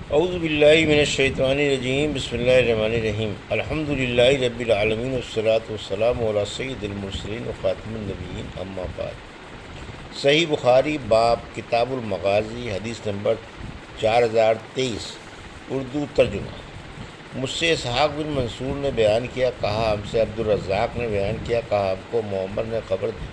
اعوذ باللہ من الشیطان الرجیم، بسم اللہ الرحمن الرحیم، الحمد للہ رب العالمین والصلاة والسلام علی سید المرسلین و خاتم النبیین، اما بعد۔ صحیح بخاری باب کتاب المغازی، حدیث نمبر 4023، اردو ترجمہ۔ مجھ سے اسحاق بن منصور نے بیان کیا، کہا ہم سے عبدالرزاق نے بیان کیا، کہا ہم کو معمر نے خبر دی،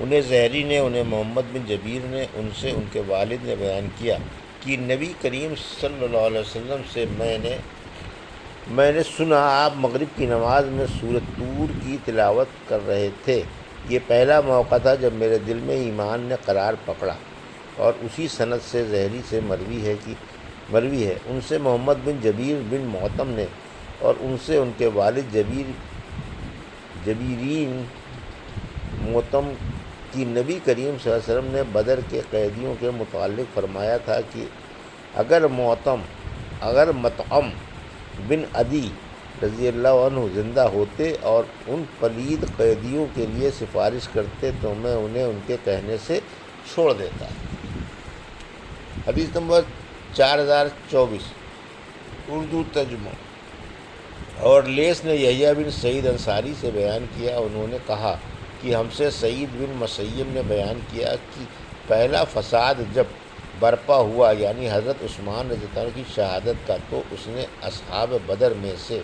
انہیں زہری نے، انہیں محمد بن جبیر نے، ان سے ان کے والد نے بیان کیا کہ نبی کریم صلی اللہ علیہ وسلم سے میں نے سنا آپ مغرب کی نماز میں سورۃ طور کی تلاوت کر رہے تھے۔ یہ پہلا موقع تھا جب میرے دل میں ایمان نے قرار پکڑا، اور اسی سند سے زہری سے مروی ہے، ان سے محمد بن جبیر بن معتم نے، اور ان سے ان کے والد جبیرین معتم کی نبی کریم صلی اللہ علیہ وسلم نے بدر کے قیدیوں کے متعلق فرمایا تھا کہ اگر مطعم بن عدی رضی اللہ عنہ زندہ ہوتے اور ان پلید قیدیوں کے لیے سفارش کرتے تو میں انہیں ان کے کہنے سے چھوڑ دیتا۔ حدیث نمبر 4024، اردو ترجمہ۔ اور لیث نے یحییٰ بن سعید انصاری سے بیان کیا، انہوں نے کہا کہ ہم سے سعید بن مسیب نے بیان کیا کہ پہلا فساد جب برپا ہوا، یعنی حضرت عثمان رضی اللہ عنہ کی شہادت کا، تو اس نے اصحاب بدر میں سے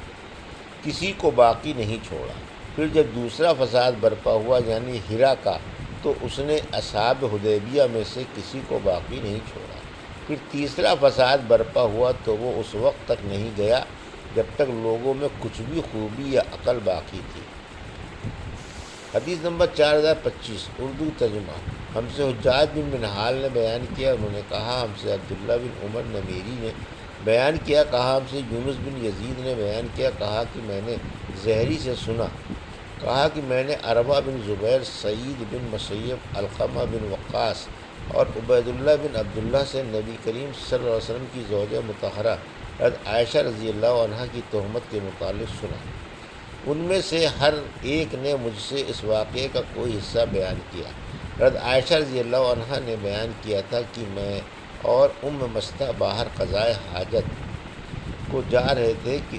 کسی کو باقی نہیں چھوڑا۔ پھر جب دوسرا فساد برپا ہوا، یعنی ہرا کا، تو اس نے اصحاب حدیبیہ میں سے کسی کو باقی نہیں چھوڑا۔ پھر تیسرا فساد برپا ہوا تو وہ اس وقت تک نہیں گیا جب تک لوگوں میں کچھ بھی خوبی یا عقل باقی تھی۔ حدیث نمبر 4025، اردو ترجمہ۔ ہم سے حجاج بن منہال نے بیان کیا، انہوں نے کہا ہم سے عبداللہ بن عمر نمیری نے بیان کیا، کہا ہم سے یونس بن یزید نے بیان کیا، کہا کہ میں نے زہری سے سنا، کہا کہ میں نے عروہ بن زبیر، سعید بن مسیب، علقمہ بن وقاص اور عبید اللہ بن عبداللہ سے نبی کریم صلی اللہ علیہ وسلم کی زوجہ مطہرہ حضرت عائشہ رضی اللہ عنہا کی تہمت کے متعلق سنا۔ ان میں سے ہر ایک نے مجھ سے اس واقعے کا کوئی حصہ بیان کیا۔ حضرت عائشہ رضی اللہ عنہا نے بیان کیا تھا کہ میں اور مستہ باہر قضائے حاجت کو جا رہے تھے کہ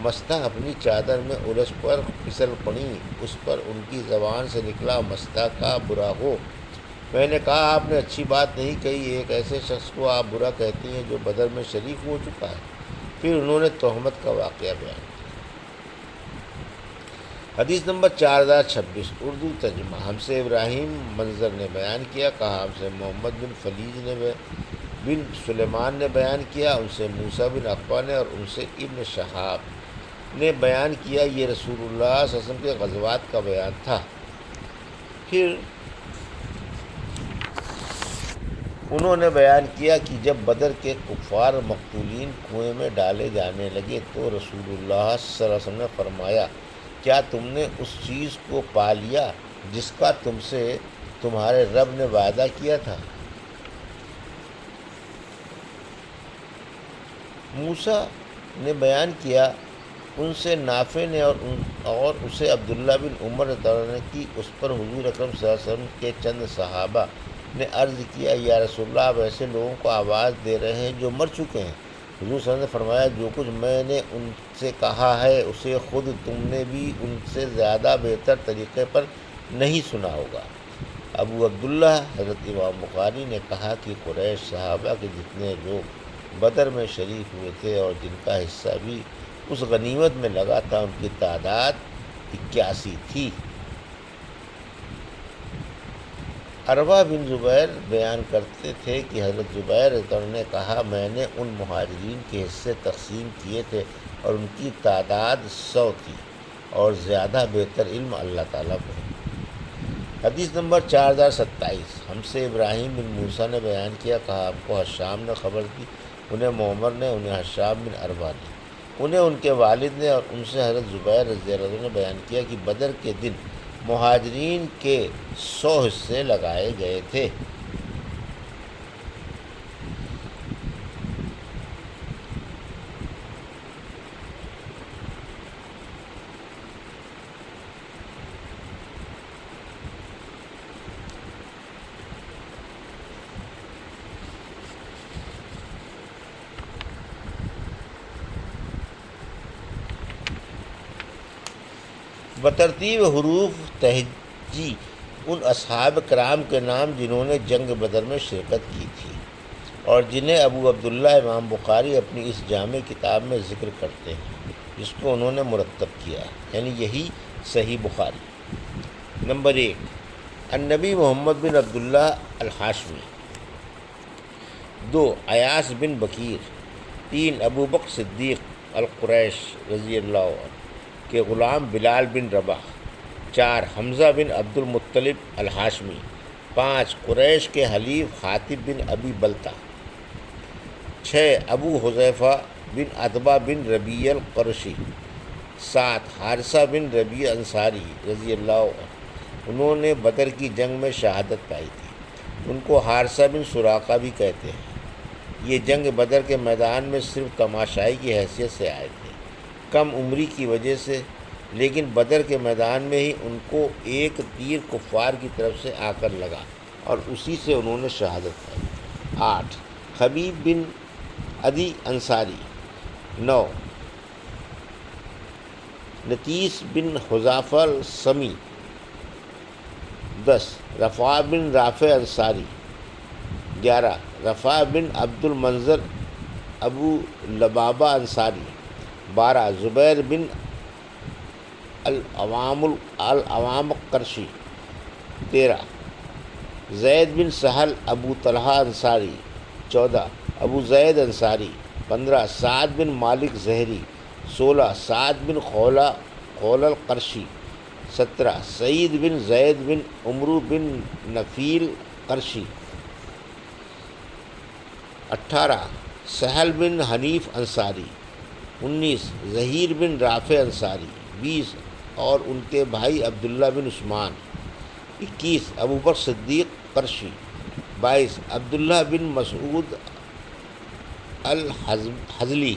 مستہ اپنی چادر میں الجھ پر پھسل پڑیں، اس پر ان کی زبان سے نکلا، مستہ کا برا ہو۔ میں نے کہا آپ نے اچھی بات نہیں کہی، ایک ایسے شخص کو آپ برا کہتی ہیں جو بدر میں شریک ہو چکا ہے۔ پھر انہوں نے تہمت کا واقعہ بیان کیا۔ حدیث نمبر 4026، اردو ترجمہ۔ ہم سے ابراہیم منظر نے بیان کیا، کہا ہم سے محمد بن فلیج بن سلیمان نے بیان کیا، ان سے موسیٰ بن عقبہ نے، اور ان سے ابن شہاب نے بیان کیا، یہ رسول اللہ صلی اللہ علیہ وسلم کے غزوات کا بیان تھا۔ پھر انہوں نے بیان کیا کہ جب بدر کے کفار مقتولین کنویں میں ڈالے جانے لگے تو رسول اللہ صلی اللہ علیہ وسلم نے فرمایا، کیا تم نے اس چیز کو پا لیا جس کا تم سے تمہارے رب نے وعدہ کیا تھا؟ موسیٰ نے بیان کیا، ان سے نافع نے اور اسے عبداللہ بن عمر رضی اللہ عنہ کی، اس پر حضور اکرم صلی اللہ علیہ وسلم کے چند صحابہ نے عرض کیا، یا رسول اللہ آپ ایسے لوگوں کو آواز دے رہے ہیں جو مر چکے ہیں۔ حضور صلی اللہ علیہ وسلم نے فرمایا، جو کچھ میں نے ان سے کہا ہے اسے خود تم نے بھی ان سے زیادہ بہتر طریقے پر نہیں سنا ہوگا۔ ابو عبداللہ حضرت امام بخاری نے کہا کہ قریش صحابہ کے جتنے لوگ بدر میں شریک ہوئے تھے اور جن کا حصہ بھی اس غنیمت میں لگا تھا، ان کی تعداد 81 تھی۔ عروہ بن زبیر بیان کرتے تھے کہ حضرت زبیر رضی اللہ عنہ نے کہا، میں نے ان مہاجرین کے حصے تقسیم کیے تھے اور ان کی تعداد 100 تھی، اور زیادہ بہتر علم اللہ تعالیٰ کو ہے۔ حدیث نمبر 4027، ہم سے ابراہیم بن موسیٰ نے بیان کیا، کہا ہم کو حشام نے خبر دی، انہیں معمر نے، انہیں حشام بن عروہ نے، انہیں ان کے والد نے، اور ان سے حضرت زبیر رضی اللہ عنہ نے بیان کیا کہ بدر کے دن مہاجرین کے 100 حصے لگائے گئے تھے۔ بترتیب حروف تہجی ان اصحاب کرام کے نام جنہوں نے جنگ بدر میں شرکت کی تھی اور جنہیں ابو عبداللہ امام بخاری اپنی اس جامع کتاب میں ذکر کرتے ہیں، جس کو انہوں نے مرتب کیا ہے، یعنی یہی صحیح بخاری۔ نمبر 1، النبی محمد بن عبداللہ الحاشمی۔ 2، ایاس بن بکیر۔ 3، ابو بکر صدیق القریش رضی اللہ عنہ کے غلام بلال بن رباح۔ 4، حمزہ بن عبد المطلب الحاشمی۔ 5، قریش کے حلیف حاطب بن ابی بلتہ۔ 6، ابو حذیفہ بن عتبہ بن ربیع القرشی۔ 7، حارثہ بن ربیع انصاری رضی اللہ عنہ، انہوں نے بدر کی جنگ میں شہادت پائی تھی، ان کو حارثہ بن سراقہ بھی کہتے ہیں۔ یہ جنگ بدر کے میدان میں صرف تماشائی کی حیثیت سے آئے تھے، کم عمری کی وجہ سے، لیکن بدر کے میدان میں ہی ان کو ایک تیر کفار کی طرف سے آ کر لگا اور اسی سے انہوں نے شہادت پائی۔ 8، حبیب بن عدی انصاری۔ 9، نتیس بن حذافہ السمی۔ 10، رفاع بن رافع انصاری۔ 11، رفاع بن عبد المنظر ابو لبابہ انصاری۔ 12، زبیر بن العوام قرشی۔ 13، زید بن سہل ابو طلحہ انصاری۔ 14، ابو زید انصاری۔ 15، سعد بن مالک زہری۔ 16، سعد بن خولہ القرشی۔ 17، سعید بن زید بن عمرو بن نفیل قرشی۔ 18، سہل بن حنیف انصاری۔ 19، ظہیر بن رافع انصاری۔ 20، اور ان کے بھائی عبداللہ بن عثمان۔ 21، ابو بکر صدیق قرشی۔ 22، عبداللہ بن مسعود الحزلی۔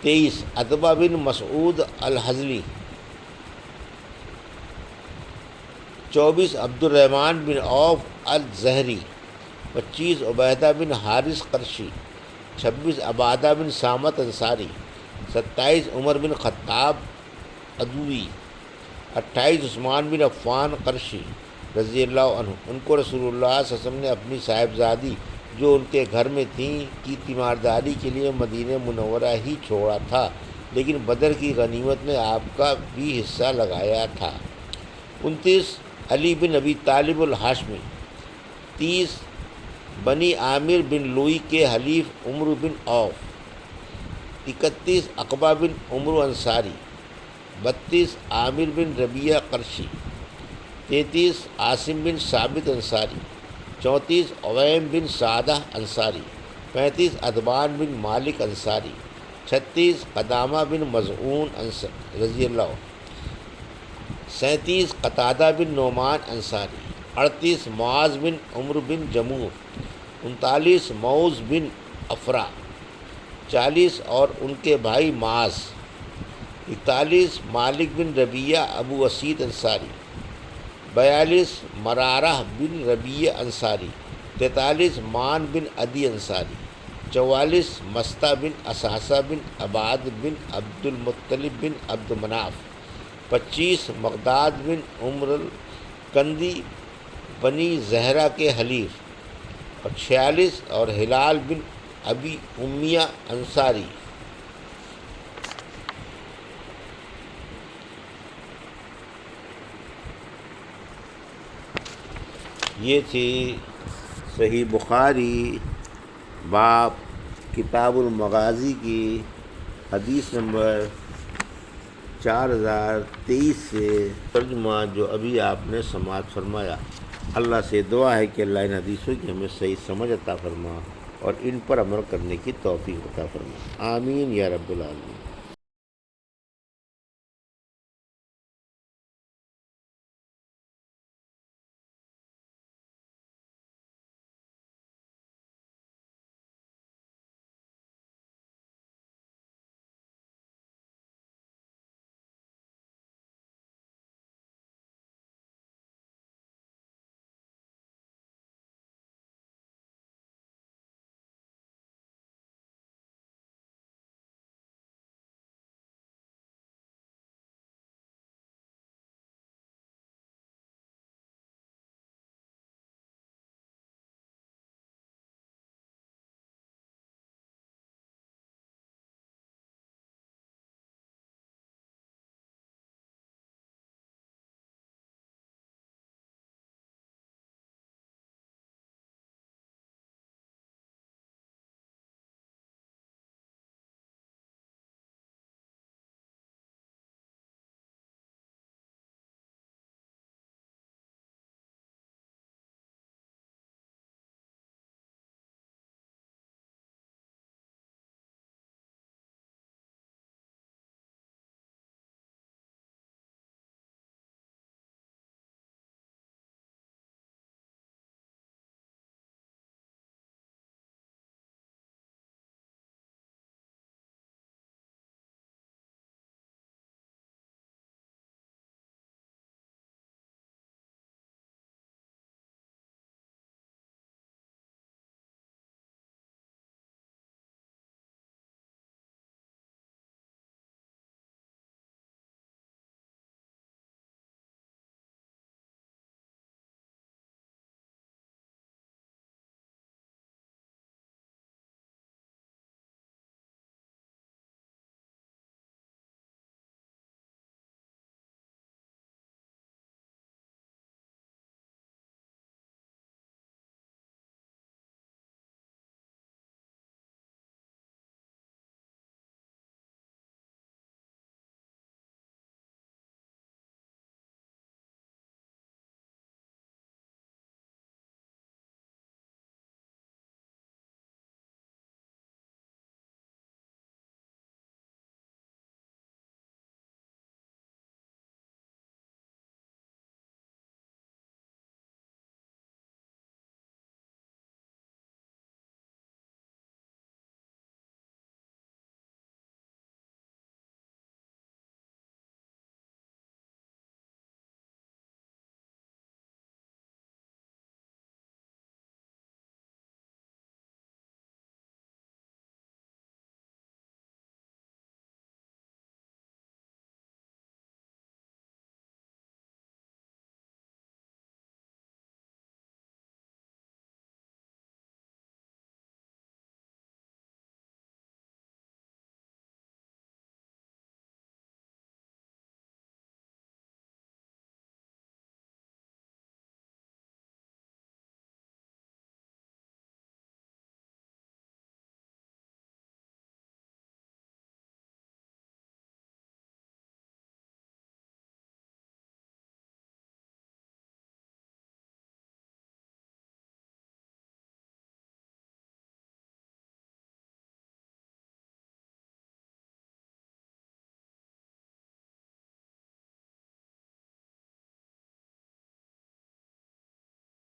23، عتبہ بن مسعود الحزلی۔ 24، عبد الرحمن بن عوف الزہری۔ 25، عبیدہ بن حارث قرشی۔ 26، عبادہ بن صامت انصاری۔ 27، عمر بن خطاب عدوی۔ 28، عثمان بن عفان قرشی رضی اللہ عنہ، ان کو رسول اللہ صلی اللہ علیہ وسلم نے اپنی صاحبزادی جو ان کے گھر میں تھیں کی تیمارداری کے لیے مدینہ منورہ ہی چھوڑا تھا، لیکن بدر کی غنیمت میں آپ کا بھی حصہ لگایا تھا۔ 29، علی بن ابی طالب الحاشمی۔ 30، بنی عامر بن لوئی کے حلیف عمرو بن عوف۔ 31، عقبہ بن عمرو انصاری۔ 32، عامر بن ربیعہ قرشی۔ 33، عاصم بن ثابت انصاری۔ 34، عویم بن سعدہ انصاری۔ 35، عدبان بن مالک انصاری۔ 36، قدامہ بن مظعون رضی اللہ عنہ۔ 37، قتادہ بن نعمان انصاری۔ 38، معاذ بن عمرو بن جموح۔ 39، موز بن افرا۔ 40، اور ان کے بھائی معاذ۔ 41، مالک بن ربیعہ ابو اسید انصاری۔ 42، مرارہ بن ربیعہ انصاری۔ 43، مان بن عدی انصاری۔ 44، مستہ بن اساسہ بن عباد بن عبد المطلب بن عبد مناف۔ 25، مقداد بن عمر الکندی بنی زہرہ کے حلیف۔ اور 46، اور ہلال بن ابی امیہ انصاری۔ یہ تھی صحیح بخاری باب کتاب المغازی کی حدیث نمبر 4023 سے ترجمہ جو ابھی آپ نے سماعت فرمایا۔ اللہ سے دعا ہے کہ اللہ ان حدیثوں کی ہمیں صحیح سمجھ عطا فرما اور ان پر عمل کرنے کی توفیق عطا فرما، آمین یا رب العالمین۔